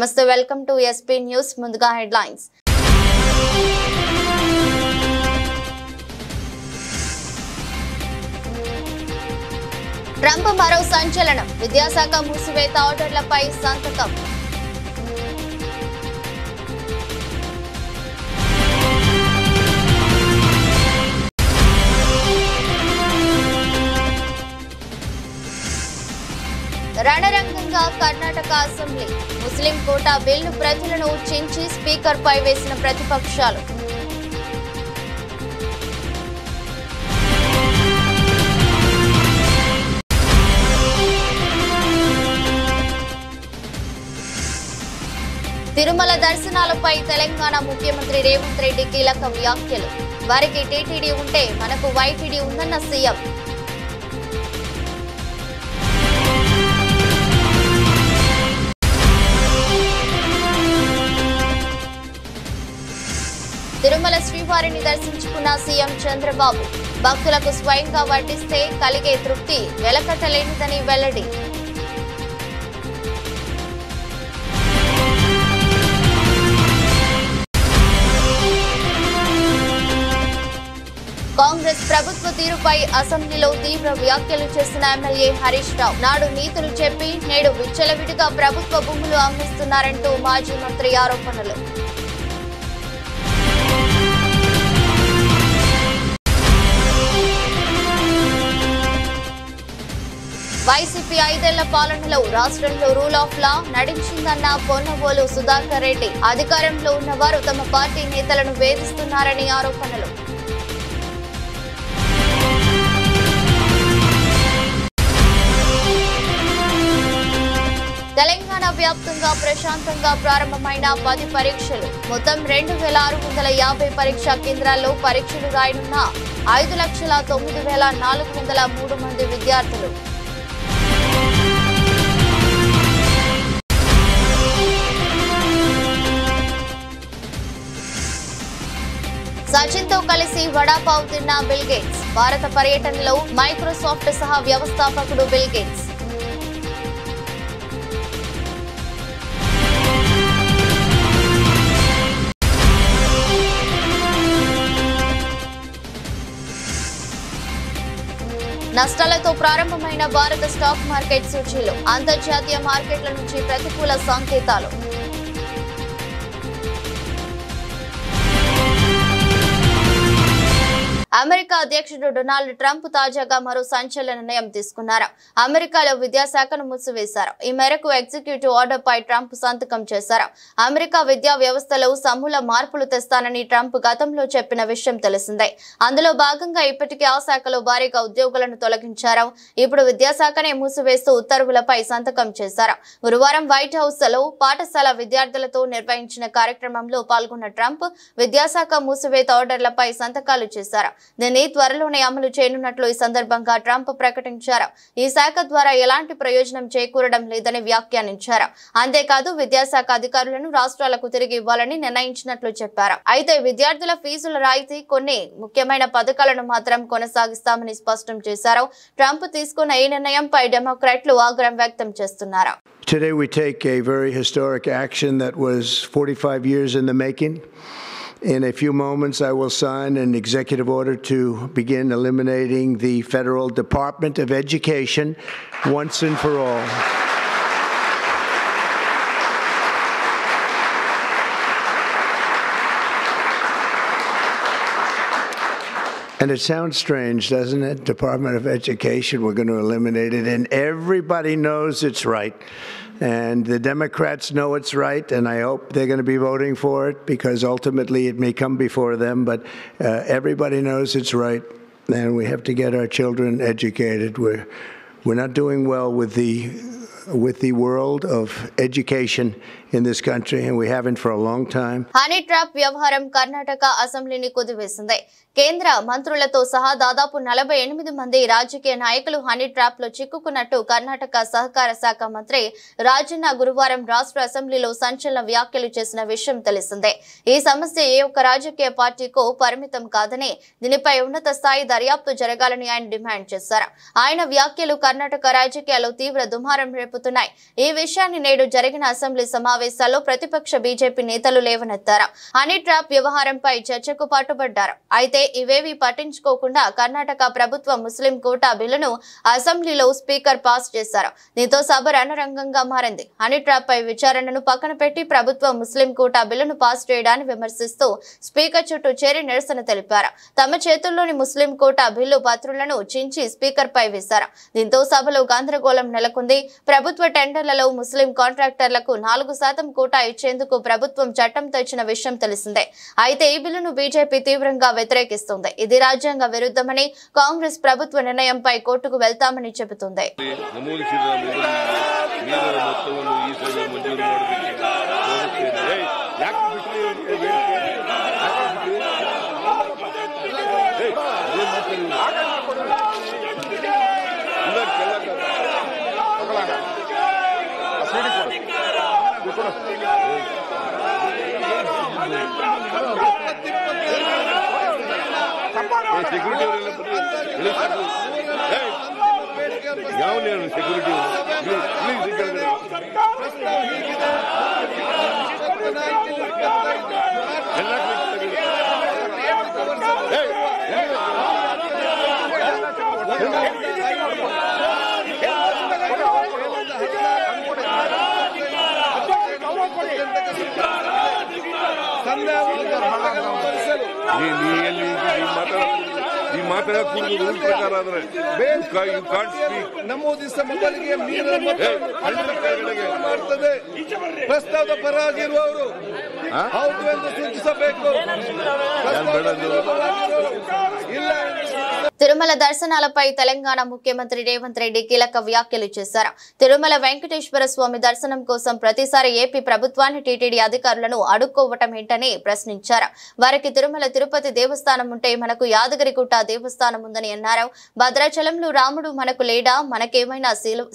నమస్తే welcome to SP news ముందుగా headlines Trump మరో సంచలనం విద్యాశాఖ మూసివేత ఆర్డర్లపై సంతకం రణరంగంగా కర్ణాటక అసెంబ్లీ ముస్లిం కోటా బిల్లు ప్రతులను చించి స్పీకర్ పై వేసిన ప్రతిపక్షాలు తిరుమల దర్శనాలపై తెలంగాణ ముఖ్యమంత్రి రేవంత్ రెడ్డి కీలక వ్యాఖ్యలు వారికి టీటీడీ ఉంటే మనకు వైటీడీ ఉందన్న సీఎం తిరుమల శ్రీవారిని దర్శించుకున్న సీఎం చంద్రబాబు భక్తులకు స్వయంగా వడ్డిస్తే కలిగే తృప్తి వెలకట్టలేనిదని వెల్లడి కాంగ్రెస్ ప్రభుత్వ తీరుపై అసెంబ్లీలో తీవ్ర వ్యాఖ్యలు చేసిన ఎమ్మెల్యే హరీష్ రావు నాడు నీతులు చెప్పి నేడు విచ్చలవిడిగా ప్రభుత్వ భూములు అమ్మిస్తున్నారంటూ మాజీ మంత్రి ఆరోపణలు వైసీపీ 5 ఏళ్ల పాలనలో రాష్ట్రంలో రూల్ ఆఫ్ లా నడిచిందన్న పొన్నవోలు సుధాకర్ రెడ్డి అధికారంలో ఉన్నవారు తమ పార్టీ నేతలను వేధిస్తున్నారని ఆరోపణలు తెలంగాణ వ్యాప్తంగా ప్రశాంతంగా ప్రారంభమైన 10 పరీక్షలు మొత్తం 2650 పరీక్షా కేంద్రాల్లో పరీక్షలు రాయనున్న 5,09,403 మంది విద్యార్థులు సచిన్ తో కలిసి వడాపావ్ తిన్న బిల్ గేట్స్ భారత పర్యటనలో మైక్రోసాఫ్ట్ సహా వ్యవస్థాపకుడు బిల్ గేట్స్ నష్టాలతో ప్రారంభమైన భారత స్టాక్ మార్కెట్ సూచీలు అంతర్జాతీయ మార్కెట్ల నుంచి ప్రతికూల సంకేతాలు అమెరికా అధ్యక్షుడు డొనాల్డ్ ట్రంప్ తాజాగా మరో సంచలన నిర్ణయం తీసుకున్నారు. అమెరికాలో విద్యాశాఖను మూసివేశారు. ఈ మేరకు ఎగ్జిక్యూటివ్ ఆర్డర్ పై ట్రంప్ సంతకం చేశారు. అమెరికా విద్యా వ్యవస్థలో సమూల మార్పులు తెస్తానని ట్రంప్ గతంలో చెప్పిన విషయం తెలిసిందే. అందులో భాగంగా ఇప్పటికే ఆ శాఖలో భారీగా ఉద్యోగులను తొలగించారు. ఇప్పుడు విద్యాశాఖనే మూసివేస్తూ ఉత్తర్వులపై సంతకం చేశారు. గురువారం వైట్ హౌస్ లో పాఠశాల విద్యార్థులతో నిర్వహించిన కార్యక్రమంలో పాల్గొన్న ట్రంప్ విద్యాశాఖ మూసివేత ఆర్డర్లపై సంతకాలు చేశారు. దీన్ని త్వరలోనే అమలు చేయనున్నట్లు ఈ సందర్భంగా ట్రంప్ ప్రకటించారు. ఈ శాఖ ద్వారా ఎలాంటి ప్రయోజనం చేకూరడం లేదని వ్యాఖ్యానించారు. అంతేకాదు విద్యాశాఖ అధికారులను రాష్ట్రాలకు తిరిగి ఇవ్వాలని నిర్ణయించినట్లు చెప్పారు. అయితే విద్యార్థుల ఫీజుల రాయితీ కొన్ని ముఖ్యమైన పథకాలను మాత్రం కొనసాగిస్తామని స్పష్టం చేశారు. ట్రంప్ తీసుకున్న ఈ నిర్ణయంపై డెమోక్రాట్లు ఆగ్రహం వ్యక్తం చేస్తున్నారు. Today we take a very historic action that was 45 years in the making. In a few moments, I will sign an executive order to begin eliminating the Federal Department of Education once and for all. And it sounds strange, doesn't it? Department of Education, we're going to eliminate it. And everybody knows it's right. And the Democrats know it's right, and I hope they're going to be voting for it because ultimately it may come before them, but everybody knows it's right, and we have to get our children educated. We're not doing well with the world of education in this country, and we haven't for a long time. Honey trap వ్యవహారం కర్ణాటక అసెంబ్లీని కుదివేసింది. కేంద్ర మంత్రులతో సహా దాదాపు 48 మంది రాజకీయ నాయకులు honey trap లో చిక్కుకున్నట్టు కర్ణాటక సహకార శాఖ మంత్రి రాజన్న గురువారం రాష్ట్ర అసెంబ్లీలో సంచలన వ్యాఖ్యలు చేసిన విషయం తెలిసిందే. ఈ సమస్య ఏ ఒక్క రాజకీయ పార్టీకో పరిమితం కాదని దీనిపై ఉన్నత స్థాయి దర్యాప్తు జరగాలని ఆయన డిమాండ్ చేశారు. ఆయన వ్యాఖ్యలు కర్ణాటక రాజకీయాల్లో తీవ్ర దుమారం నడుపుతున్నాయి. ఈ విషయాన్ని నేడు జరిగిన అసెంబ్లీ సమావేశాల్లో ప్రతిపక్ష బీజేపీ నేతలు లేవనెత్తారు. హనీ ట్రాప్ వ్యవహారంపై చర్చకు పట్టుబడ్డారు. అయితే ఇవేవీ పట్టించుకోకుండా కర్ణాటక ప్రభుత్వం ముస్లిం కోటా బిల్లును అసెంబ్లీలో స్పీకర్ పాస్ చేశారు. దీంతో సభ రణరంగంగా మారింది. హనీ ట్రాప్ పై విచారణను పక్కన పెట్టి ప్రభుత్వం ముస్లిం కోటా బిల్లును పాస్ చేయడాన్ని విమర్శిస్తూ స్పీకర్ చుట్టూ చేరి నిరసన తెలిపారు. తమ చేతుల్లోని ముస్లిం కోటా బిల్లు పత్రులను చించి స్పీకర్ పై వేశారు. దీంతో సభలో గందరగోళం నెలకొంది. ప్రభుత్వ టెండర్లలో ముస్లిం కాంట్రాక్టర్లకు 4% కోటా ఇచ్చేందుకు ప్రభుత్వం చట్టం తెచ్చిన విషయం తెలిసిందే. అయితే ఈ బిల్లును బీజేపీ తీవ్రంగా వ్యతిరేకిస్తుంది. ఇది రాజ్యాంగ విరుద్ధమని, కాంగ్రెస్ ప్రభుత్వ నిర్ణయంపై కోర్టుకు వెళ్తామని చెబుతుంది. ನಮೂದಿಸಿದ ಮೊದಲಿಗೆ ಪ್ರಸ್ತಾವದ ಪರವಾಗಿರುವವರು ಹೌದು ಎಂದು ಸೂಚಿಸಬೇಕು. తిరుమల దర్శనాలపై తెలంగాణ ముఖ్యమంత్రి రేవంత్ రెడ్డి కీలక వ్యాఖ్యలు చేశారు. తిరుమల వెంకటేశ్వర స్వామి దర్శనం కోసం ప్రతిసారి ఏపీ ప్రభుత్వాన్ని టీటీడీ అధికారులను అడుక్కోవటం ఏంటని ప్రశ్నించారు. వారికి తిరుమల తిరుపతి దేవస్థానం ఉంటే మనకు యాదగిరిగుట్ట దేవస్థానం ఉందని అన్నారు. భద్రాచలంలో రాముడు మనకు లేడా, మనకేమైనా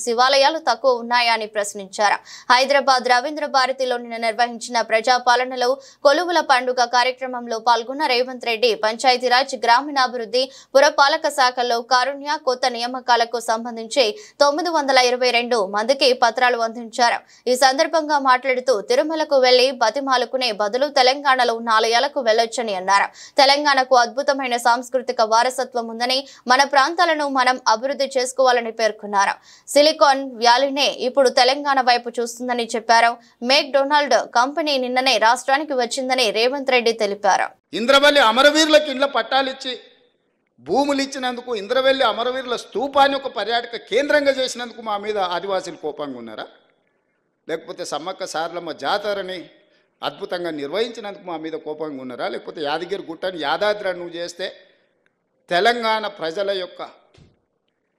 శివాలయాలు తక్కువ ఉన్నాయా అని ప్రశ్నించారు. హైదరాబాద్ రవీంద్ర భారతిలో నిన్న నిర్వహించిన ప్రజాపాలనలో కొలువుల పండుగ కార్యక్రమంలో పాల్గొన్న రేవంత్ రెడ్డి పంచాయతీరాజ్, గ్రామీణాభివృద్ధి, పురపాలక శాఖల్లో కారుణ్య కొత్త నియామకాలకు సంబంధించి 922 మందికి పత్రాలు అందించారు. ఈ సందర్భంగా మాట్లాడుతూ తిరుమలకు వెళ్లి బతిమాలుకునే బదులు తెలంగాణలో ఉన్న ఆలయాలకు వెళ్లొచ్చని అన్నారు. తెలంగాణకు అద్భుతమైన సాంస్కృతిక వారసత్వం ఉందని, మన ప్రాంతాలను మనం అభివృద్ధి చేసుకోవాలని పేర్కొన్నారు. సిలికాన్ వ్యాలీనే ఇప్పుడు తెలంగాణ వైపు చూస్తుందని చెప్పారు. మేక్ డొనాల్డ్ కంపెనీ నిన్ననే రాష్ట్రానికి వచ్చిందని రేవంత్ రెడ్డి తెలిపారు. ఇంద్రవల్లి అమరవీరులకు ఇండ్ల పట్టాలిచ్చి భూములు ఇచ్చినందుకు, ఇంద్రవెల్లి అమరవీరుల స్తూపాన్ని ఒక పర్యాటక కేంద్రంగా చేసినందుకు మా మీద ఆదివాసీలు కోపంగా ఉన్నారా? లేకపోతే సమ్మక్క సారలమ్మ జాతరని అద్భుతంగా నిర్వహించినందుకు మా మీద కోపంగా ఉన్నారా? లేకపోతే యాదగిరి గుట్టని యాదాద్రి నువ్వు చేస్తే తెలంగాణ ప్రజల యొక్క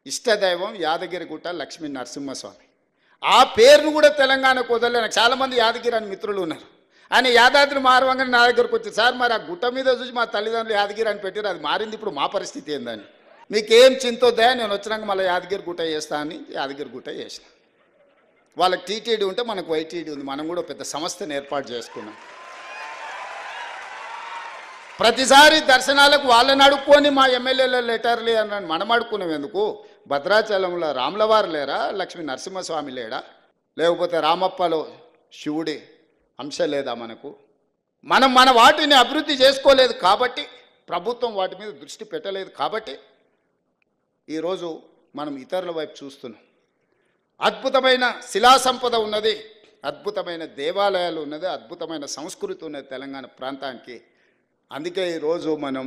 ఇష్టదైవం యాదగిరి గుట్ట లక్ష్మీ నరసింహస్వామి, ఆ పేరును కూడా తెలంగాణకు వదలలేను. చాలామంది యాదగిరి అని మిత్రులు ఉన్నారు. ఆయన యాదాద్రి మారవంగానే నా దగ్గరకు వచ్చి, సార్ మరి ఆ గుట్ట మీద చూసి మా తల్లిదండ్రులు యాదగిరి అని పెట్టారు, అది మారింది, ఇప్పుడు మా పరిస్థితి ఏందని. మీకేం చింతొద్దా, నేను వచ్చినాక మళ్ళీ యాదగిరి గుట్ట చేస్తా అని యాదగిరి గుట్ట చేసిన. వాళ్ళకి టీటీడీ ఉంటే మనకు వైటీడీ ఉంది, మనం కూడా పెద్ద సంస్థను ఏర్పాటు చేసుకున్నాం. ప్రతిసారి దర్శనాలకు వాళ్ళని అడుక్కొని మా ఎమ్మెల్యేల లెటర్లే అన్నాను. మనం అడుక్కున్నాం ఎందుకు? భద్రాచలంలో రాములవారు లేరా, లక్ష్మీ నరసింహస్వామి లేడా, లేకపోతే రామప్పలో శివుడి అంశ లేదా? మనం మన వాటిని అభివృద్ధి చేసుకోలేదు కాబట్టి, ప్రభుత్వం వాటి మీద దృష్టి పెట్టలేదు కాబట్టి ఈరోజు మనం ఇతరుల వైపు చూస్తున్నాం. అద్భుతమైన శిలా సంపద ఉన్నది, అద్భుతమైన దేవాలయాలు ఉన్నది, అద్భుతమైన సంస్కృతి ఉన్నది తెలంగాణ ప్రాంతానికి. అందుకే ఈరోజు మనం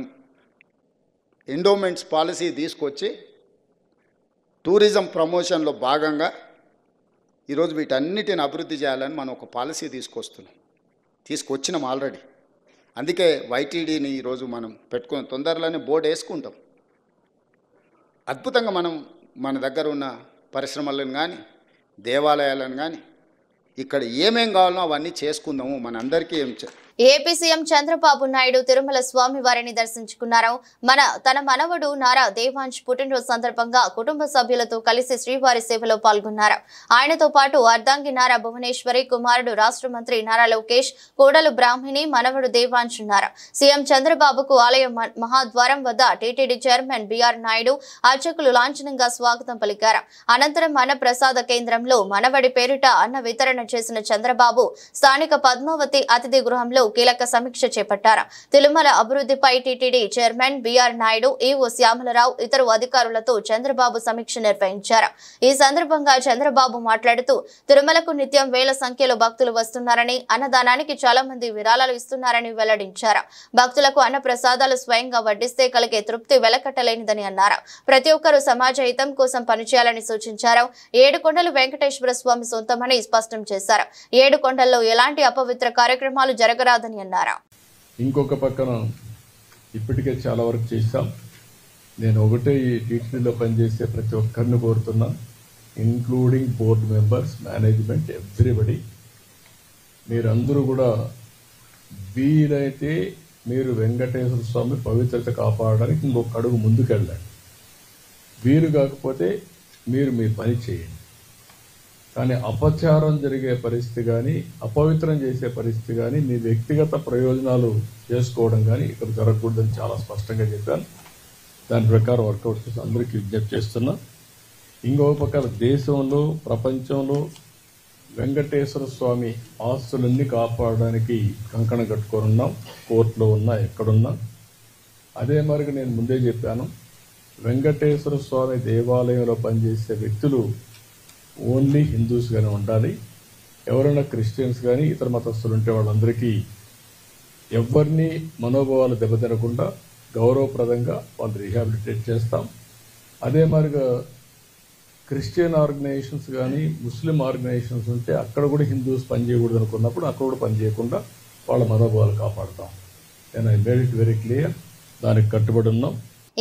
ఎండోమెంట్స్ పాలసీ తీసుకొచ్చి టూరిజం ప్రమోషన్లో భాగంగా ఈరోజు వీటన్నిటిని అభివృద్ధి చేయాలని మనం ఒక పాలసీ తీసుకొచ్చినాం ఆల్రెడీ. అందుకే వైటీడీని ఈరోజు మనం పెట్టుకుని తొందరలోనే బోర్డు వేసుకుంటాం. అద్భుతంగా మనం మన దగ్గర ఉన్న పరిశ్రమలను కానీ, దేవాలయాలను కానీ, ఇక్కడ ఏమేం కావాలనో అవన్నీ చేసుకుందాము. మన అందరికీ ఏపీ సీఎం చంద్రబాబు నాయుడు తిరుమల స్వామి వారిని దర్శించుకున్నారు. తన మనవడు నారా దేవాంశ్ పుట్టినరోజు సందర్భంగా కుటుంబ సభ్యులతో కలిసి శ్రీవారి సేవలో పాల్గొన్నారు. ఆయనతో పాటు అర్ధాంగి నారా భువనేశ్వరి, కుమారుడు రాష్ట్ర మంత్రి నారా లోకేష్, కోడలు బ్రాహ్మిణి, మనవడు దేవాంశ్ ఉన్నారు. సీఎం చంద్రబాబుకు ఆలయ మహాద్వారం వద్ద టీటీడీ చైర్మన్ బిఆర్ నాయుడు అర్చకులు లాంఛనంగా స్వాగతం పలికారు. అనంతరం అన్న ప్రసాద కేంద్రంలో మనవడి పేరిట అన్న వితరణ చేసిన చంద్రబాబు స్థానిక పద్మావతి అతిథి గృహంలో కీలక సమీక్ష చేపట్టారు. తిరుమల అభివృద్ధిపై టీటీడీ చైర్మన్ బిఆర్ నాయుడు, ఈవో శ్యామలరావు, ఇతర అధికారులతో చంద్రబాబు సమీక్ష నిర్వహించారు. ఈ సందర్భంగా చంద్రబాబు మాట్లాడుతూ తిరుమలకు నిత్యం వేల సంఖ్యలో భక్తులు వస్తున్నారని, అన్నదానానికి చాలా మంది విరాళాలు ఇస్తున్నారని వెల్లడించారు. భక్తులకు అన్న ప్రసాదాలు స్వయంగా వడ్డిస్తే కలిగే తృప్తి వెలకట్టలేనిదని అన్నారు. ప్రతి ఒక్కరూ సమాజ హితం కోసం పనిచేయాలని సూచించారు. 7 కొండలు వెంకటేశ్వర స్వామి సొంతమని స్పష్టం చేశారు. 7 కొండల్లో ఎలాంటి అపవిత్ర కార్యక్రమాలు జరగరాదని అన్నారు. ఇంకొక పక్కన ఇప్పటికే చాలా వరకు చేశాం. నేను ఒకటే ఈ టీటీడీలో పనిచేసే ప్రతి ఒక్కరిని కోరుతున్నా, including board members, management, everybody, మీరందరూ కూడా వీలైతే మీరు వెంకటేశ్వర స్వామి పవిత్రత కాపాడడానికి ఇంకొక అడుగు ముందుకెళ్ళండి. వీలు కాకపోతే మీరు మీ పని చేయండి. కానీ అపచారం జరిగే పరిస్థితి కానీ, అపవిత్రం చేసే పరిస్థితి కానీ, మీ వ్యక్తిగత ప్రయోజనాలు చేసుకోవడం కానీ ఇక్కడ జరగకూడదని చాలా స్పష్టంగా చెప్పాను. దాని ప్రకారం వర్కౌట్ చేసి అందరికీ విజ్ఞప్తి చేస్తున్నా. ఇంకొక పక్కన దేశంలో, ప్రపంచంలో వెంకటేశ్వర స్వామి ఆస్తులన్నీ కాపాడడానికి కంకణం కట్టుకొని ఉన్నాం. కోర్టులో ఉన్నా, ఎక్కడున్నా. అదే మరికి నేను ముందే చెప్పాను, వెంకటేశ్వర స్వామి దేవాలయంలో పనిచేసే వ్యక్తులు ఓన్లీ హిందూస్ గానే ఉండాలి. ఎవరైనా క్రిస్టియన్స్ కానీ ఇతర మతస్థులు ఉంటే వాళ్ళందరికీ ఎవరిని మనోభావాలు దెబ్బతినకుండా గౌరవప్రదంగా వాళ్ళు రీహాబిలిటేట్ చేస్తాం. అదే మరిగా క్రిస్టియన్ ఆర్గనైజేషన్స్ కానీ, ముస్లిం ఆర్గనైజేషన్స్ ఉంటే అక్కడ కూడా హిందూస్ పనిచేయకూడదు అనుకున్నప్పుడు అక్కడ కూడా పనిచేయకుండా వాళ్ళ మనోభావాలు కాపాడుతాం. నేను I made it very clear. దానికి కట్టుబడి ఉన్నాం.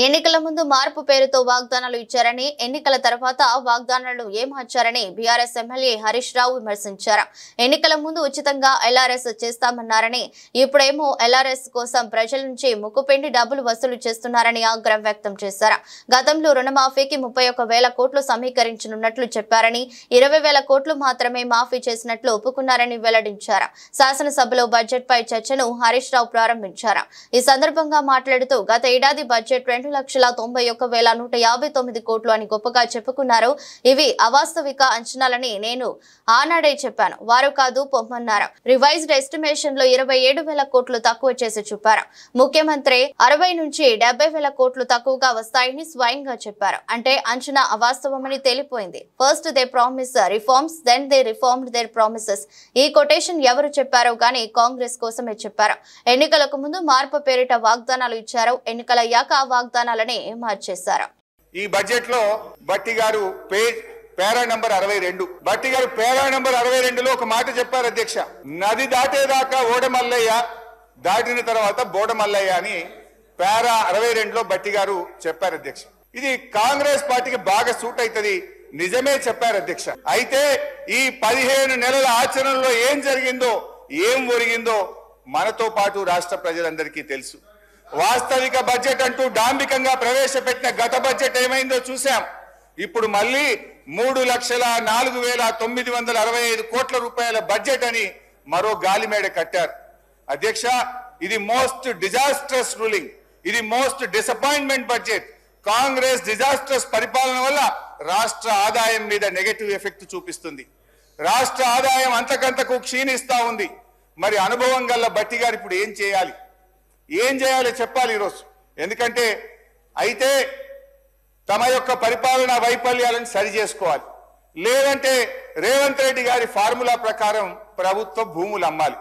ఎన్నికల ముందు మార్పు పేరుతో వాగ్దానాలు ఇచ్చారని, ఎన్నికల తర్వాత వాగ్దానాలను ఏమార్చారని బీఆర్ఎస్ ఎమ్మెల్యే హరీష్ రావు విమర్శించారు. ఎన్నికల ముందు ఉచితంగా ఎల్ఆర్ఎస్ చేస్తామన్నారని, ఇప్పుడేమో ఎల్ఆర్ఎస్ కోసం ప్రజల నుంచి ముక్కుపిండి డబ్బులు వసూలు చేస్తున్నారని ఆగ్రహం వ్యక్తం చేశారు. గతంలో రుణమాఫీకి 31,000 కోట్లు సమీకరించనున్నట్లు చెప్పారని, 20,000 కోట్లు మాత్రమే మాఫీ చేసినట్లు ఒప్పుకున్నారని వెల్లడించారు. శాసనసభలో బడ్జెట్ పై చర్చను హరీష్ రావు ప్రారంభించారు. ఈ సందర్భంగా మాట్లాడుతూ గత ఏడాది బడ్జెట్ 2,91,159 కోట్లు అని గొప్పగా చెప్పుకున్నారు. ఇవి అవాస్తవిక అంచనాలని నేను ఆనాడే చెప్పాను. వారు కాదు పొమ్మన్నారు. రివైజ్డ్ ఎస్టిమేషన్ లో 27,000 కోట్లు తక్కువ చేసి చూపారు. ముఖ్యమంత్రి 60 నుంచి 70,000 కోట్లు తక్కువగా వస్తాయని స్వయంగా చెప్పారు. అంటే అంచనా అవాస్తవమని తేలిపోయింది. First they promise reforms, then they reformed their promises. ఈ కొటేషన్ ఎవరు చెప్పారో గానీ కాంగ్రెస్ కోసమే చెప్పారు. ఎన్నికలకు ముందు మార్పు పేరిట వాగ్దానాలు ఇచ్చారు. ఎన్నికలయ్యాక వాగ్దానాలని మార్చేశారు. ఈ బడ్జెట్ లో బట్టి గారు పేరా నంబర్ 62, బట్టి గారు పేరా నంబర్ 62లో ఒక మాట చెప్పారు అధ్యక్ష, నది దాటేదాకా ఓడమల్లయ్య, దాటిన తర్వాత బోడమల్లయ్య అని పేరా 62లో బట్టి గారు చెప్పారు అధ్యక్ష. ఇది కాంగ్రెస్ పార్టీకి బాగా సూట్ అవుతుంది. నిజమే చెప్పారు అధ్యక్ష. అయితే ఈ 15 నెలల ఆచరణలో ఏం జరిగిందో, ఏం ఒరిగిందో మనతో పాటు రాష్ట్ర ప్రజలందరికీ తెలుసు. వాస్తవిక బడ్జెట్ అంటూ డాంబికంగా ప్రవేశపెట్టిన గత బడ్జెట్ ఏమైందో చూశాం. ఇప్పుడు మళ్ళీ 3,04,965 కోట్ల రూపాయల బడ్జెట్ అని మరో గాలిమేడ కట్టారు అధ్యక్ష. ఇది మోస్ట్ డిజాస్ట్రస్ రూలింగ్, ఇది most disappointment budget. Congress disastrous పరిపాలన వల్ల రాష్ట్ర ఆదాయం మీద నెగటివ్ ఎఫెక్ట్ చూపిస్తుంది. రాష్ట్ర ఆదాయం అంతకంతకు క్షీణిస్తా ఉంది. మరి అనుభవం గల బట్టి గారు ఇప్పుడు ఏం చేయాలి చెప్పాలి ఈరోజు. ఎందుకంటే అయితే తమ యొక్క పరిపాలనా వైఫల్యాలను సరి చేసుకోవాలి. లేదంటే రేవంత్ రెడ్డి గారి ఫార్ములా ప్రకారం ప్రభుత్వ భూములు అమ్మాలి.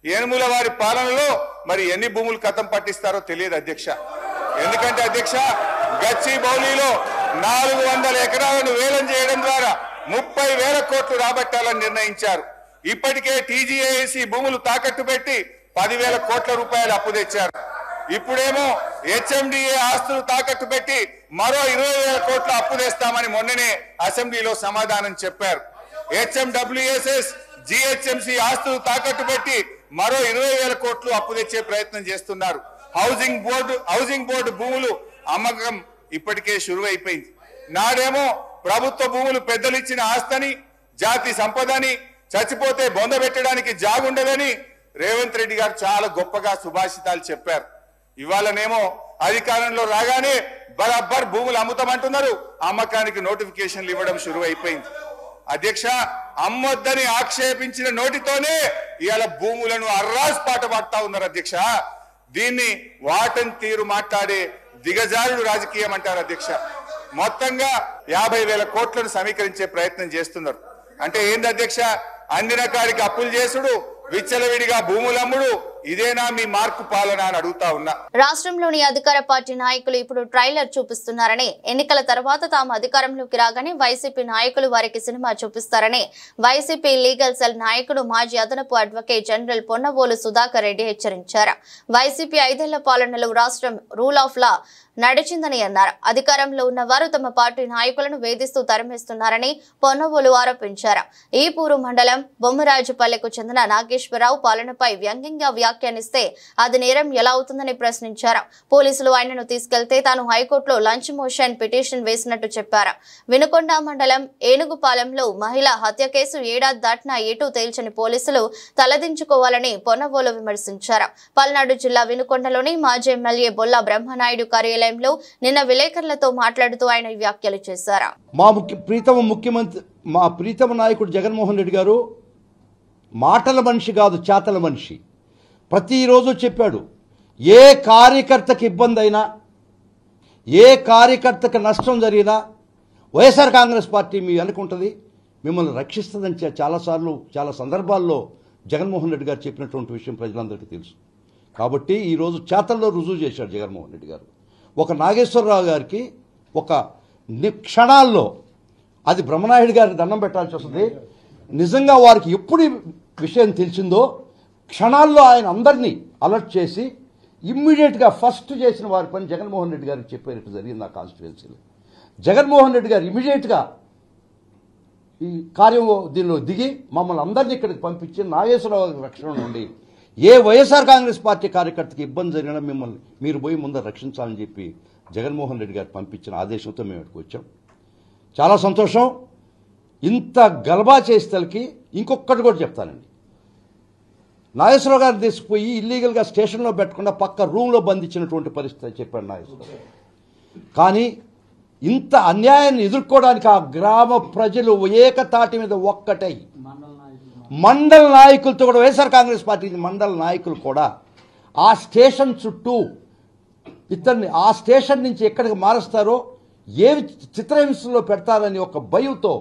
ఏనుముల వారి పాలనలో మరి ఎన్ని భూములు కథం పట్టిస్తారో తెలియదు అధ్యక్ష. ఎందుకంటే అధ్యక్ష, గచ్చిబౌలిలో 400 ఎకరాలను వేలం చేయడం ద్వారా 30,000 కోట్లు రాబట్టాలని నిర్ణయించారు. ఇప్పటికే టీజీఏసీ భూములు తాకట్టు పెట్టి 10,000 కోట్ల రూపాయలు అప్పు తెచ్చారు. ఇప్పుడేమో హెచ్ఎండిఏ ఆస్తులు తాకట్టు పెట్టి మరో 20,000 కోట్ల అప్పు తెస్తామని మొన్ననే అసెంబ్లీలో సమాధానం చెప్పారు. హెచ్ఎండబ్ల్యూఎస్ఎస్, జిహెచ్ఎంసీ ఆస్తులు తాకట్టు పెట్టి మరో 20,000 కోట్లు అప్పు తెచ్చే ప్రయత్నం చేస్తున్నారు. హౌసింగ్ బోర్డు భూములు అమ్మకం ఇప్పటికే షురువైపోయింది. నాడేమో ప్రభుత్వ భూములు పెద్దలు ఇచ్చిన ఆస్తని, జాతి సంపదని, చచ్చిపోతే బొందబెట్టడానికి జాగుండదని రేవంత్ రెడ్డి గారు చాలా గొప్పగా సుభాషితాలు చెప్పారు. ఇవాళనేమో అధికారంలో రాగానే బరాబర్ భూములు అమ్ముతామంటున్నారు. అమ్మకానికి నోటిఫికేషన్లు ఇవ్వడం షురువైపోయింది. అధ్యక్ష, అమ్మొద్దని ఆక్షేపించిన నోటితోనే ఇవాళ భూములను అర్రాస్ పాట పాడుతా ఉన్నారు. అధ్యక్ష, దీన్ని వాటన్ తీరు మాట్లాడే దిగజారుడు రాజకీయం అంటారు. అధ్యక్ష, మొత్తంగా 50,000 కోట్లను సమీకరించే ప్రయత్నం చేస్తున్నారు. అంటే ఏంది అధ్యక్ష? అందిన కాడికి అప్పులు చేసుడు, విచ్చలవిడిగా భూములమ్ముడు, ఇదేనా మీ మార్కు పాలన అని అడుగుతా ఉన్నా. రాష్ట్రంలోని అధికార పార్టీ నాయకులు ఇప్పుడు ట్రైలర్ చూపిస్తున్నారని, ఎన్నికల తర్వాత తాము అధికారంలోకి రాగానే వైసీపీ నాయకులు వారికి సినిమా చూపిస్తారని వైసీపీ లీగల్ సెల్ నాయకుడు మాజీ అదనపు అడ్వకేట్ జనరల్ పొన్నవోలు సుధాకర్ రెడ్డి హెచ్చరించారు. వైసీపీ 5 ఏళ్ల పాలనలో రాష్ట్రం రూల్ ఆఫ్ లా నడిచిందని అన్నారు. అధికారంలో ఉన్న వారు తమ పార్టీ నాయకులను వేధిస్తూ తరిమేస్తున్నారని పొన్నవోలు ఆరోపించారు. ఈపూరు మండలం బొమ్మరాజుపల్లెకు చెందిన నాగేశ్వరరావు పాలనపై వ్యంగ్యంగా వ్యాఖ్యానిస్తే అది నేరం ఎలా అవుతుందని ప్రశ్నించారు. పోలీసులు ఆయనను తీసుకెళ్తే తాను హైకోర్టులో లంచ్ మోషన్ పిటిషన్ వేసినట్టు చెప్పారు. వినుకొండ మండలం ఏనుగుపాలెంలో మహిళ హత్య కేసు ఏడాది దాటినా ఏటూ తేల్చని పోలీసులు తలదించుకోవాలని పొన్నవోలు విమర్శించారు. పల్నాడు జిల్లా వినుకొండలోని మాజీ ఎమ్మెల్యే బొల్లా బ్రహ్మనాయుడు కార్యాలయంలో నిన్న విలేకరులతో మాట్లాడుతూ ఆయన వ్యాఖ్యలు చేశారు. మా ప్రీతమ నాయకుడు జగన్మోహన్ రెడ్డి గారు మాటల మనిషి కాదు, చేతల మనిషి. ప్రతిరోజు చెప్పాడు, ఏ కార్యకర్తకి ఇబ్బంది అయినా, ఏ కార్యకర్తకి నష్టం జరిగినా వైఎస్ఆర్ కాంగ్రెస్ పార్టీ మీ అనుకుంటుంది, మిమ్మల్ని రక్షిస్తుందని చాలాసార్లు చాలా సందర్భాల్లో జగన్మోహన్ రెడ్డి గారు చెప్పినటువంటి విషయం ప్రజలందరికీ తెలుసు. కాబట్టి ఈరోజు చేతల్లో రుజువు చేశాడు జగన్మోహన్ రెడ్డి గారు. ఒక నాగేశ్వరరావు గారికి ఒక క్షణాల్లో, అది బ్రహ్మనాయుడు గారికి దండం పెట్టాల్సి వస్తుంది. నిజంగా వారికి ఎప్పుడు విషయం తెలిసిందో క్షణాల్లో ఆయన అందరినీ అలర్ట్ చేసి ఇమ్మీడియట్గా ఫస్ట్ చేసిన వారి పని జగన్మోహన్ రెడ్డి గారికి చెప్పేటట్టు జరిగింది నా కాన్స్టిట్యుయెన్సీలో. జగన్మోహన్ రెడ్డి గారు ఇమ్మీడియట్గా ఈ కార్యం దీనిలో దిగి మమ్మల్ని అందరినీ ఇక్కడికి పంపించి నాగేశ్వరరావు రక్షణ నుండి ఏ వైఎస్ఆర్ కాంగ్రెస్ పార్టీ కార్యకర్తకి ఇబ్బంది జరిగినా మిమ్మల్ని మీరు పోయి ముందర రక్షించాలని చెప్పి జగన్మోహన్ రెడ్డి గారు పంపించిన ఆదేశంతో మేము ఇక్కడికి వచ్చాం. చాలా సంతోషం. ఇంత గలబా చేస్తలకి ఇంకొకటి కూడా చెప్తానండి. నాగేశ్వరరావు గారు తీసిపోయి ఇల్లీగల్గా స్టేషన్లో పెట్టకుండా పక్క రూమ్లో బంధించినటువంటి పరిస్థితి చెప్పాడు నాగేశ్వరరావు. కానీ ఇంత అన్యాయాన్ని ఎదుర్కోవడానికి ఆ గ్రామ ప్రజలు ఏకతాటి మీద ఒక్కటై మండల నాయకులతో కూడా, వైఎస్ఆర్ కాంగ్రెస్ పార్టీ మండల నాయకులు కూడా ఆ స్టేషన్ చుట్టూ ఇతన్ని ఆ స్టేషన్ నుంచి ఎక్కడికి మారుస్తారో, ఏవి చిత్రహింసలో పెడతారని ఒక భయంతో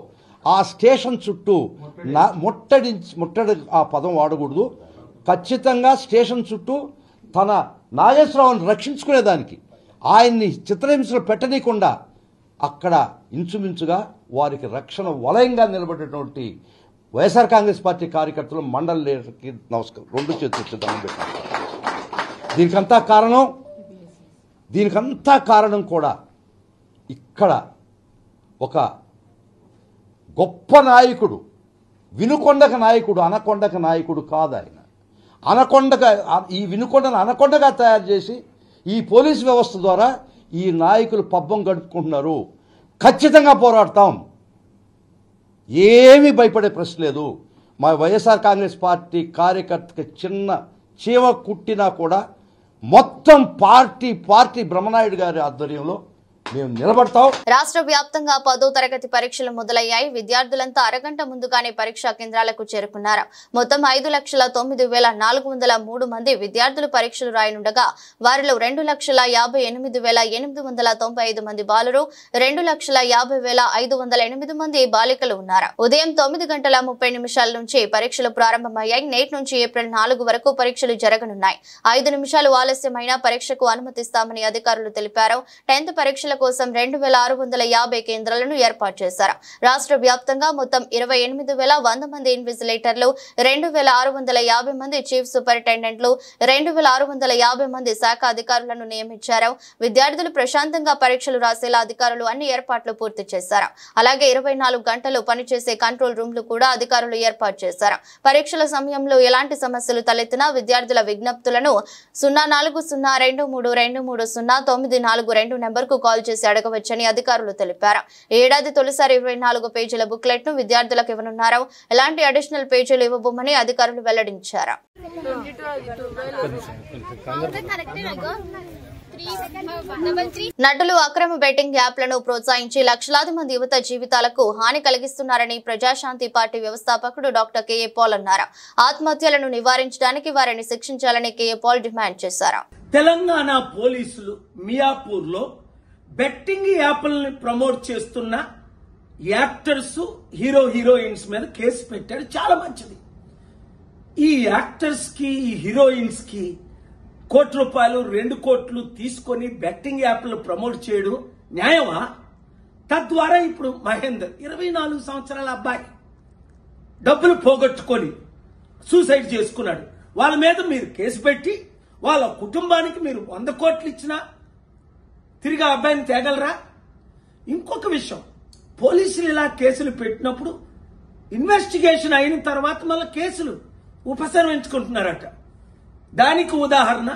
ఆ స్టేషన్ చుట్టూ ముట్టడి ఆ పదం వాడకూడదు, ఖచ్చితంగా స్టేషన్ చుట్టూ తన నాగేశ్వరరావుని రక్షించుకునేదానికి ఆయన్ని చిత్రహింసలు పెట్టనీయకుండా అక్కడ ఇంచుమించుగా వారికి రక్షణ వలయంగా నిలబడేటువంటి వైఎస్ఆర్ కాంగ్రెస్ పార్టీ కార్యకర్తలు మండల లీడర్కి నమస్కారం, 2 చేతులు దండం పెట్టారు. దీనికంతా కారణం కూడా ఇక్కడ ఒక గొప్ప నాయకుడు, వినుకొండక నాయకుడు, అనకొండక నాయకుడు కాదు ఆయన. ఈ వినుకొండను అనకొండగా తయారు చేసి ఈ పోలీసు వ్యవస్థ ద్వారా ఈ నాయకులు పబ్బం గడుపుకుంటున్నారు. ఖచ్చితంగా పోరాడతాం, ఏమీ భయపడే ప్రశ్న లేదు. మా వైఎస్ఆర్ కాంగ్రెస్ పార్టీ కార్యకర్తకి చిన్న చీమ కుట్టినా కూడా మొత్తం పార్టీ బ్రహ్మనాయుడు గారి ఆధ్వర్యంలో మేము నిలబడతాం. రాష్ట్ర వ్యాప్తంగా 10వ తరగతి పరీక్షలు మొదలయ్యాయి. విద్యార్థులంతా అరగంట ముందుగానే పరీక్షా కేంద్రాలకు చేరుకున్నారు. మొత్తం 5,09,403 మంది విద్యార్థులు పరీక్షలు రాయనుండగా వారిలో 2,58,895 మంది బాలురు, 2,50,508 మంది బాలికలు ఉన్నారు. ఉదయం 9:30 నుంచి పరీక్షలు ప్రారంభమయ్యాయి. నేటి నుంచి ఏప్రిల్ 4 వరకు పరీక్షలు జరగనున్నాయి. 5 నిమిషాలు ఆలస్యమైన పరీక్షకు అనుమతిస్తామని అధికారులు తెలిపారు. 10th పరీక్షలకు కోసం 2650 కేంద్రాలను ఏర్పాటు చేశారు. రాష్ట్ర వ్యాప్తంగా మొత్తం 28,100 మంది ఇన్విజిలేటర్లు, 2650 మంది చీఫ్ సూపరింటెండెంట్లు, 2650 మంది శాఖ అధికారులను నియమించారు. విద్యార్థులు ప్రశాంతంగా పరీక్షలు రాసేలా అధికారులు అన్ని ఏర్పాట్లు పూర్తి చేశారు. అలాగే 24 గంటలు పనిచేసే కంట్రోల్ రూమ్లు కూడా అధికారులు ఏర్పాటు చేశారు. పరీక్షల సమయంలో ఎలాంటి సమస్యలు తలెత్తినా విద్యార్థుల విజ్ఞప్తులను 0402323094 నెంబర్కు కాల్ చేసి అడగవచ్చని అధికారులు తెలిపారు. ఏడాది తొలిసారి 24 పేజీల బుక్లెట్ ను విద్యార్థులకు ఇవ్వనున్నారు. ఎలాంటి అడిషనల్ పేజీలు ఇవ్వబోమని అధికారులు వెల్లడించారు. నటులు అక్రమ బెట్టింగ్ యాప్లను ప్రోత్సహించి లక్షలాది మంది యువత జీవితాలకు హాని కలిగిస్తున్నారని ప్రజాశాంతి పార్టీ వ్యవస్థాపకుడు డాక్టర్ కెఏ పాల్ అన్నారు. ఆత్మహత్యలను నివారించడానికి వారిని శిక్షించాలని కెఏ పాల్ డిమాండ్ చేశారు. తెలంగాణ పోలీసులు మియాపూర్ లో బెట్టింగ్ యాప్లను ప్రమోట్ చేస్తున్న యాక్టర్స్, హీరోయిన్స్ మీద కేసు పెట్టారు. చాలా మంచిది. ఈ యాక్టర్స్ కి, ఈ హీరోయిన్స్ కి ₹1 కోట్లు, 2 కోట్లు తీసుకొని బెట్టింగ్ యాప్లు ప్రమోట్ చేయడం న్యాయమా? తద్వారా ఇప్పుడు మహేందర్ 24 సంవత్సరాల అబ్బాయి డబ్బులు పోగొట్టుకొని సూసైడ్ చేసుకున్నాడు. వాళ్ళ మీద మీరు కేసు పెట్టి వాళ్ళ కుటుంబానికి మీరు 100 కోట్లు ఇచ్చినా తిరిగి ఆ అబ్బాయిని తేగలరా? ఇంకొక విషయం, పోలీసులు ఇలా కేసులు పెట్టినప్పుడు ఇన్వెస్టిగేషన్ అయిన తర్వాత మళ్ళీ కేసులు ఉపసంహరించుకుంటున్నారట. దానికి ఉదాహరణ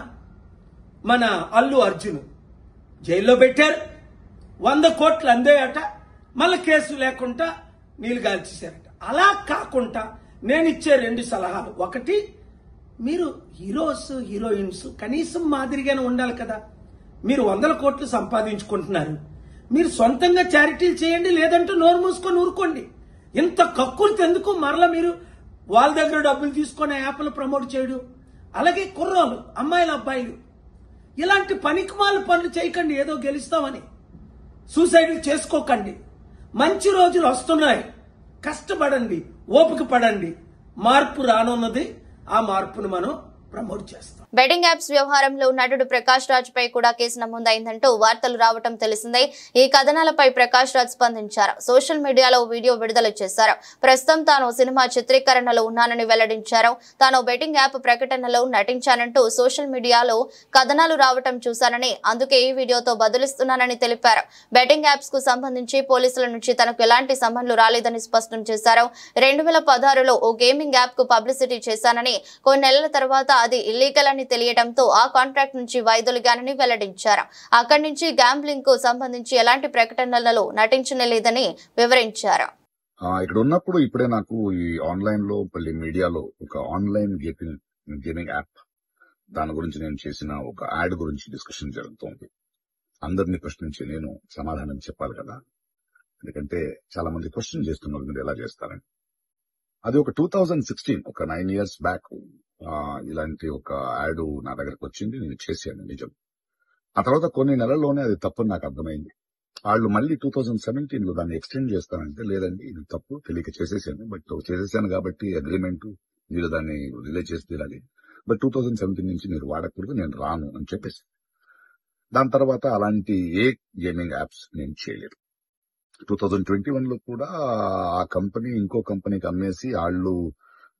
మన అల్లు అర్జున్ జైల్లో పెట్టారు, 100 కోట్లు అందేయట, మళ్ళీ కేసు లేకుండా నీళ్లు గాల్చేశారట. అలా కాకుండా నేను ఇచ్చే 2 సలహాలు. ఒకటి, మీరు హీరోస్, హీరోయిన్స్ కనీసం మాదిరిగానే ఉండాలి కదా. మీరు 100 కోట్లు సంపాదించుకుంటున్నారు, మీరు సొంతంగా చారిటీలు చేయండి, లేదంటే నోరు మూసుకొని ఊరుకోండి. ఇంత కక్కుర్తి ఎందుకు? మరలా మీరు వాళ్ళ దగ్గర డబ్బులు తీసుకొని యాప్లు ప్రమోట్ చేయడం. అలాగే కుర్రోలు, అమ్మాయిలు, అబ్బాయిలు ఇలాంటి పనికిమాల పనులు చేయకండి. ఏదో గెలుస్తామని సూసైడ్లు చేసుకోకండి. మంచి రోజులు వస్తున్నాయి, కష్టపడండి, ఓపిక పడండి. మార్పు రానున్నది. ఆ మార్పును మనం ప్రమోట్ చేస్తాం. బెట్టింగ్ యాప్స్ వ్యవహారంలో నటుడు ప్రకాష్ రాజ్ పై కూడా కేసు నమోదైందంటూ వార్తలు రావటం తెలిసిందే. ఈ కథనాలపై ప్రకాష్ రాజ్ స్పందించారు. సోషల్ మీడియాలో వీడియో విడుదల చేశారు. ప్రస్తుతం తాను సినిమా చిత్రీకరణలో ఉన్నానని వెల్లడించారు. తాను బెట్టింగ్ యాప్ ప్రకటనలో నటించానంటూ సోషల్ మీడియాలో కథనాలు రావటం చూశానని, అందుకే ఈ వీడియోతో బదులిస్తున్నానని తెలిపారు. బెట్టింగ్ యాప్స్ కు సంబంధించి పోలీసుల నుంచి తనకు ఎలాంటి సమన్లు రాలేదని స్పష్టం చేశారు. 2016లో ఓ గేమింగ్ యాప్ కు పబ్లిసిటీ చేశానని, కొన్ని నెలల తర్వాత అది ఇల్లీగల్ అని తెలియడంతో ఆ కాంట్రాక్ట్ నుంచి వైదొలిగానని వెల్లడించారు. అక్కడి నుంచి గ్యాంబ్లింగ్ కు సంబంధించి ఎలాంటి ప్రకటనలలో నటించలేదని వివరించారు. ఇక్కడ ఉన్నప్పుడు ఇప్పుడే నాకు ఈ ఆన్లైన్ లో మీడియాలో ఒక ఆన్లైన్ గేమింగ్ యాప్, దాని గురించి నేను చేసిన ఒక యాడ్ గురించి డిస్కషన్ జరుగుతోంది. అందరినీ ప్రశ్నించి నేను సమాధానం చెప్పాలి కదా, ఎందుకంటే చాలా మంది క్వశ్చన్ చేస్తున్నారు మీరు ఎలా చేస్తారని. అది ఒక 2016, ఒక 9 years బ్యాక్ ఇలాంటి ఒక యాడ్ నా దగ్గరకు వచ్చింది. నేను చేశాను, నిజం. ఆ తర్వాత కొన్ని నెలల్లోనే అది తప్పని నాకు అర్థమైంది. వాళ్ళు మళ్ళీ 2017లో దాన్ని ఎక్స్టెండ్ చేస్తానంటే, లేదండి ఇది తప్పు, తెలియక చేసేసాను, బట్ చేసేసాను కాబట్టి అగ్రిమెంట్, మీరు దాన్ని రిలే చేసి తీరాలి, బట్ 2017 నుంచి మీరు వాడకూడదు, నేను రాను అని చెప్పేసి. దాని తర్వాత అలాంటి ఏ గేమింగ్ యాప్స్ నేను చేయలేదు. 2021లో కూడా ఆ కంపెనీ ఇంకో కంపెనీకి అమ్మేసి వాళ్ళు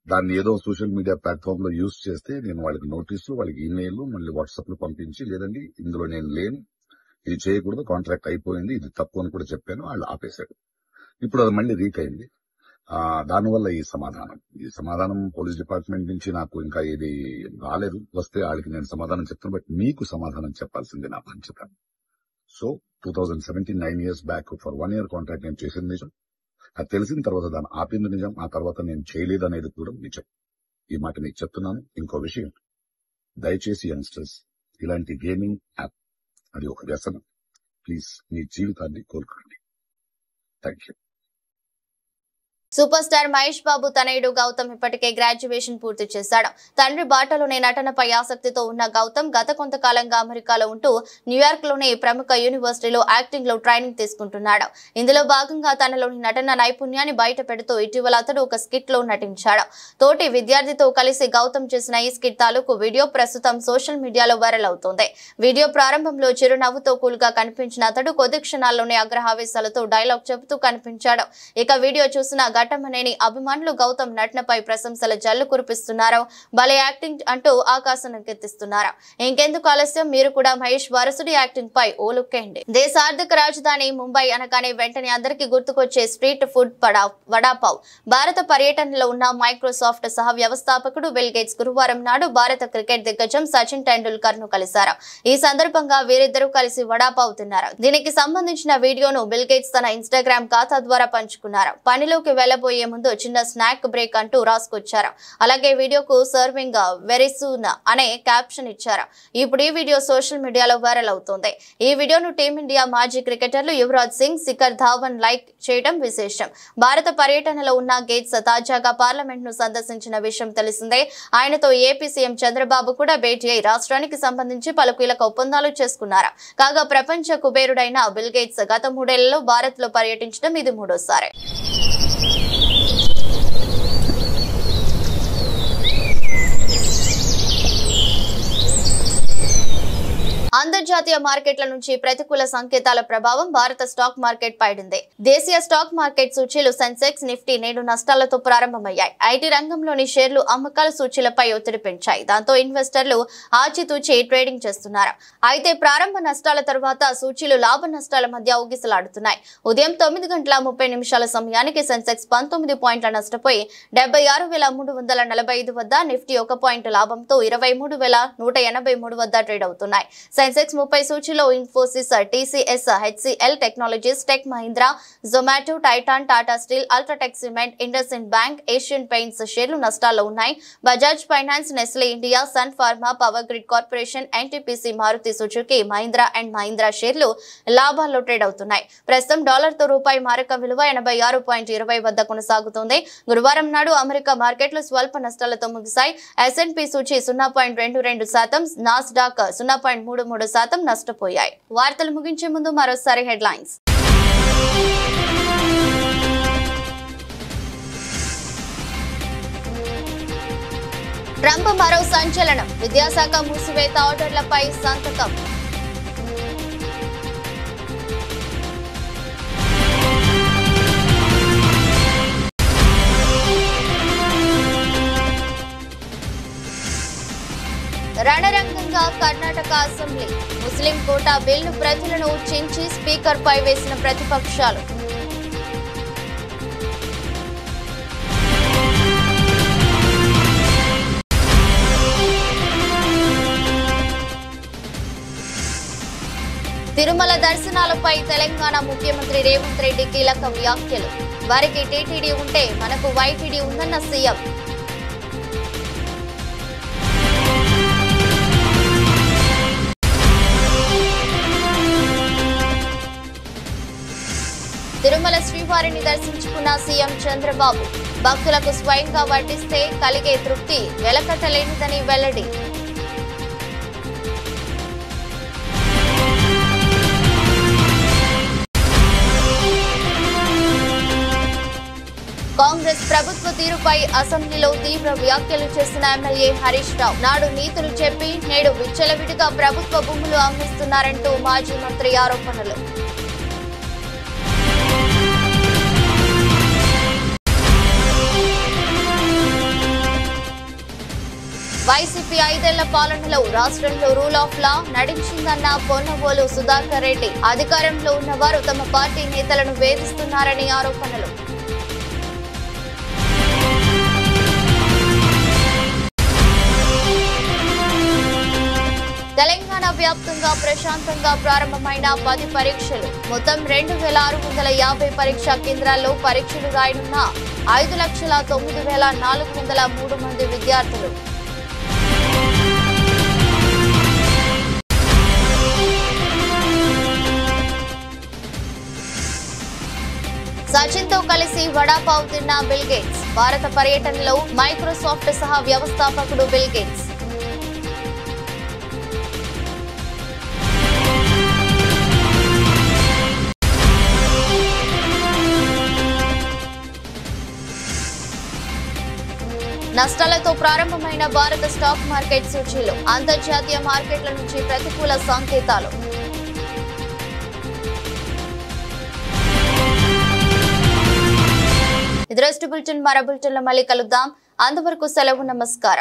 దాన్ని ఏదో సోషల్ మీడియా ప్లాట్ఫామ్ లో యూజ్ చేస్తే నేను వాళ్ళకి నోటీసులు, వాళ్ళకి ఈమెయిల్, మళ్ళీ వాట్సాప్ లో పంపించి, లేదండి ఇందులో నేను లేను, ఇది చేయకూడదు, కాంట్రాక్ట్ అయిపోయింది, ఇది తప్పు అని కూడా చెప్పాను. వాళ్ళు ఆపేశారు. ఇప్పుడు అది మళ్ళీ రీక్ అయింది. దానివల్ల ఈ సమాధానం పోలీస్ డిపార్ట్మెంట్ నుంచి నాకు ఇంకా ఇది రాలేదు. వస్తే వాళ్ళకి నేను సమాధానం చెప్తాను, బట్ మీకు సమాధానం చెప్పాల్సింది నా బాధ్యత. So 2017, 9 years back for 1 year contract నేను చేసింది నిజం. అది తెలిసిన తర్వాత దాన్ని ఆపింది నిజం. ఆ తర్వాత నేను చేయలేదు అనేది కూడా నిజం. ఈ మాట మీకు చెప్తున్నాను. ఇంకో విషయం, దయచేసి యంగ్స్టర్స్, ఇలాంటి గేమింగ్ యాప్ అది ఒక వ్యసనం. ప్లీజ్ మీ జీవితాన్ని కోల్పోండి. Thank you. Super star Mahesh Babu తనయుడు గౌతమ్ ఇప్పటికే గ్రాడ్యుయేషన్ పూర్తి చేశాడు. తండ్రి బాటలోనే నటనపై ఆసక్తితో ఉన్న గౌతమ్ గత కొంతకాలంగా అమెరికాలో ఉంటూ న్యూయార్క్ లోని ప్రముఖ యూనివర్సిటీలో యాక్టింగ్ లో ట్రైనింగ్ తీసుకుంటున్నాడు. ఇందులో భాగంగా తనలోని నటన నైపుణ్యాన్ని బయట పెడుతూ ఇటీవల అతడు ఒక స్కిట్ లో నటించాడు. తోటి విద్యార్థితో కలిసి గౌతమ్ చేసిన ఈ స్కిట్ తాలూకు వీడియో ప్రస్తుతం సోషల్ మీడియాలో వైరల్ అవుతోంది. వీడియో ప్రారంభంలో చిరునవ్వుతో కూల్గా కనిపించిన అతడు కొద్ది క్షణాల్లోనే ఆగ్రహావేశాలతో డైలాగ్ చెబుతూ కనిపించాడు. ఇక వీడియో చూసిన ఘటమనేని అభిమానులు గౌతమ్ నటనపై ప్రశంసల జల్లు కురిపిస్తున్నారు. భలే యాక్టింగ్ అంటూ ఆకాశానికి ఎత్తిస్తున్నారు. ఇంకెందుకు ఆలస్యం, మీరు కూడా మహేష్ వారసుడి యాక్టింగ్ పై ఓ లుక్ వేయండి. దేశ ఆర్థిక రాజధాని ముంబై అనగానే వెంటనే అందరికీ గుర్తుకొచ్చే స్ట్రీట్ ఫుడ్ వడాపావ్. భారత పర్యటనలో ఉన్న మైక్రోసాఫ్ట్ సహ వ్యవస్థాపకుడు బిల్ గేట్స్ గురువారం నాడు భారత క్రికెట్ దిగ్గజం సచిన్ టెండూల్కర్ ను కలిశారు. ఈ సందర్భంగా వీరిద్దరూ కలిసి వడాపావ్ తిన్నారు. దీనికి సంబంధించిన వీడియోను బిల్ గేట్స్ తన ఇన్స్టాగ్రామ్ ఖాతా ద్వారా పంచుకున్నారు. పనిలోకి వెళ్లబోయే ముందు చిన్న స్నాక్ బ్రేక్ అంటూ రాసుకొచ్చారు. అలాగే వీడియోకు సర్వింగ్ వెరీ సూన్ అనే క్యాప్షన్ ఇచ్చారు. ఇప్పుడు ఈ వీడియో సోషల్ మీడియాలో వైరల్ అవుతోంది. ఈ వీడియోను టీమిండియా మాజీ క్రికెటర్లు యువరాజ్ సింగ్, శిఖర్ ధావన్ లైక్ చేయడం విశేషం. భారత పర్యటనలో ఉన్న గేట్స్ తాజాగా పార్లమెంట్ ను సందర్శించిన విషయం తెలిసిందే. ఆయనతో ఏపీ సీఎం చంద్రబాబు కూడా భేటీ అయి రాష్ట్రానికి సంబంధించి పలు కీలక ఒప్పందాలు చేసుకున్నారు. కాగా ప్రపంచ కుబేరుడైన బిల్ గేట్స్ గత 3 ఏళ్లలో భారత్ లో పర్యటించడం ఇది మూడోసారి. అంతర్జాతీయ మార్కెట్ల నుంచి ప్రతికూల సంకేతాల ప్రభావం భారత స్టాక్ మార్కెట్ పైడింది. దేశీయ స్టాక్ మార్కెట్ సూచీలు సెన్సెక్స్, నిఫ్టీ నేడు నష్టాలతో ప్రారంభమయ్యాయి. ఐటీ రంగంలోని షేర్లు అమ్మకాల సూచీలపై ఒత్తిడి పెంచాయి. దాంతో ఇన్వెస్టర్లు ఆచితూచి ట్రేడింగ్ చేస్తున్నారు. అయితే ప్రారంభ నష్టాల తర్వాత సూచీలు లాభ నష్టాల మధ్య ఊగిసలాడుతున్నాయి. ఉదయం 9:30 సమయానికి సెన్సెక్స్ 19 పాయింట్ల నష్టపోయి 76,345 వద్ద, నిఫ్టీ 1 పాయింట్ లాభంతో 23,183 వద్ద ట్రేడ్ అవుతున్నాయి. సెన్సెక్స్ 30 సూచీలో Infosys, TCS, HCL Technologies, Tech Mahindra, Zomato, Titan, Tata Steel, UltraTech Cement, IndusInd Bank, Asian Paints షేర్లు నష్టాల్లో ఉన్నాయి. Bajaj Finance, Nestle India, Sun Pharma, Power Grid Corporation, NTPC, Maruti Suzuki, Mahindra and Mahindra షేర్లు లాభాల్లో ట్రేడ్ అవుతున్నాయి. ప్రస్తుతం డాలర్తో రూపాయి మారక విలువ 86.20 వద్ద కొనసాగుతోంది. గురువారం నాడు అమెరికా మార్కెట్లు స్వల్ప నష్టాలతో ముగిశాయి. S&P సూచీ 0.22%, Nasdaq 0.33% నష్టపోయాయి. వార్తలు ముగించే ముందు మరోసారి హెడ్లైన్స్. ట్రంప్ మరో సంచలనం, విద్యాశాఖ మూసివేత ఆర్డర్లపై సంతకం. రణరంగంగా కర్ణాటక అసెంబ్లీ, ముస్లిం కోటా బిల్లు ప్రతులను చించి స్పీకర్ పై వేసిన ప్రతిపక్షాలు. తిరుమల దర్శనాలపై తెలంగాణ ముఖ్యమంత్రి రేవంత్ రెడ్డి కీలక వ్యాఖ్యలు. వారికి టీటీడీ ఉంటే మనకు వైటీడీ ఉందన్న సీఎం. తిరుమల శ్రీవారిని దర్శించుకున్న సీఎం చంద్రబాబు. భక్తులకు స్వయంగా వడ్డిస్తే కలిగే తృప్తి వెలకట్టలేనిదని వెల్లడి. కాంగ్రెస్ ప్రభుత్వ తీరుపై అసెంబ్లీలో తీవ్ర వ్యాఖ్యలు చేసిన ఎమ్మెల్యే హరీష్ రావు. నాడు నీతులు చెప్పి నేడు విచ్చలవిడిగా ప్రభుత్వ భూములు అమ్మిస్తున్నారంటూ మాజీ మంత్రి ఆరోపణలు. వైసీపీ 5 ఏళ్ల పాలనలో రాష్ట్రంలో రూల్ ఆఫ్ లా నడిచిందన్న పొన్నవోలు సుధాకర్ రెడ్డి. అధికారంలో ఉన్నవారు తమ పార్టీ నేతలను వేధిస్తున్నారని ఆరోపణలు. తెలంగాణ వ్యాప్తంగా ప్రశాంతంగా ప్రారంభమైన 10 పరీక్షలు. మొత్తం 2650 పరీక్షా కేంద్రాల్లో పరీక్షలు రాయనున్న 5,09,403 మంది విద్యార్థులు. సచిన్ తో కలిసి వడాపావ్ తిన్న బిల్ గేట్స్. భారత పర్యటనలో మైక్రోసాఫ్ట్ సహా వ్యవస్థాపకుడు బిల్ గేట్స్. నష్టాలతో ప్రారంభమైన భారత స్టాక్ మార్కెట్ సూచీలు. అంతర్జాతీయ మార్కెట్ల నుంచి ప్రతికూల సంకేతాలు. ఇది రెస్ట్ బులెటిన్. మరో బులెటిన్లో మళ్ళీ కలుద్దాం. అంతవరకు సెలవు. నమస్కారం.